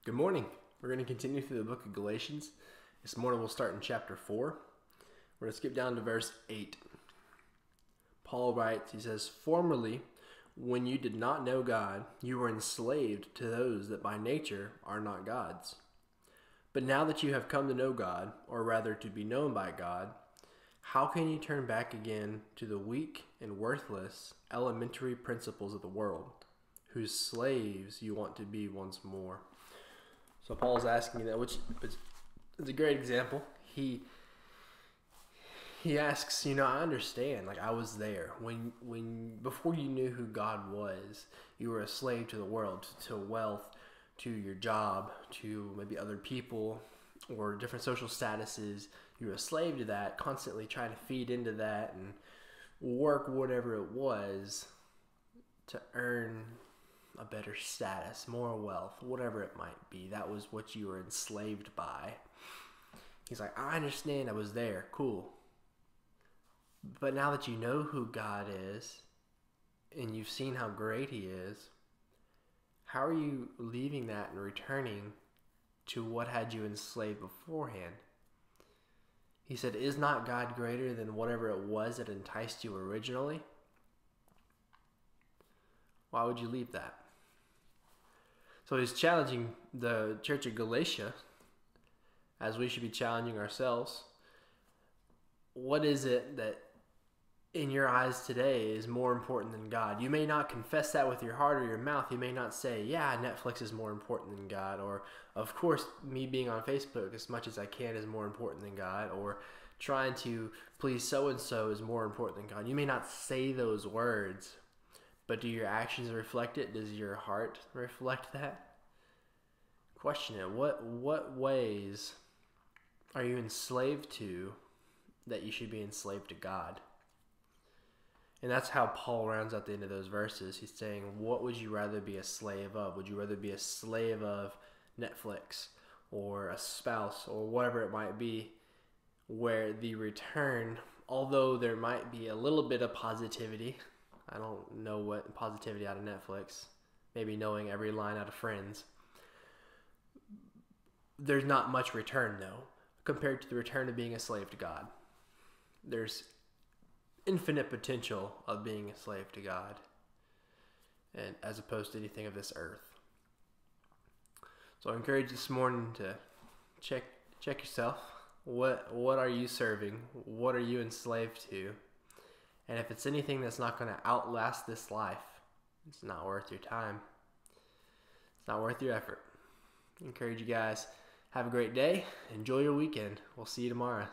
Good morning. We're going to continue through the book of Galatians. This morning we'll start in chapter 4. We're going to skip down to verse 8. Paul writes, he says, "Formerly, when you did not know God, you were enslaved to those that by nature are not God's. But now that you have come to know God, or rather to be known by God, how can you turn back again to the weak and worthless elementary principles of the world, whose slaves you want to be once more?" So Paul's asking that, which is a great example. He asks, I understand, like I was there when before you knew who God was, you were a slave to the world, to wealth, to your job, to maybe other people or different social statuses. You were a slave to that, constantly trying to feed into that and work whatever it was to earn a better status, more wealth, whatever it might be. That was what you were enslaved by. He's like, I understand, I was there, cool. But now that you know who God is and you've seen how great He is, how are you leaving that and returning to what had you enslaved beforehand? He said, is not God greater than whatever it was that enticed you originally? Why would you leave that? So he's challenging the church of Galatia, as we should be challenging ourselves. What is it that in your eyes today is more important than God? You may not confess that with your heart or your mouth. You may not say, yeah, Netflix is more important than God, or of course me being on Facebook as much as I can is more important than God, or trying to please so-and-so is more important than God. You may not say those words, but do your actions reflect it? Does your heart reflect that? Question it. What ways are you enslaved to that you should be enslaved to God? And that's how Paul rounds out the end of those verses. He's saying, what would you rather be a slave of? Would you rather be a slave of Netflix or a spouse or whatever it might be, where the return, although there might be a little bit of positivity, I don't know what positivity out of Netflix, maybe knowing every line out of Friends, there's not much return though, compared to the return of being a slave to God. There's infinite potential of being a slave to God, and as opposed to anything of this earth. So I encourage you this morning to check yourself. What are you serving? What are you enslaved to? And if it's anything that's not going to outlast this life, it's not worth your time. It's not worth your effort. I encourage you guys, have a great day. Enjoy your weekend. We'll see you tomorrow.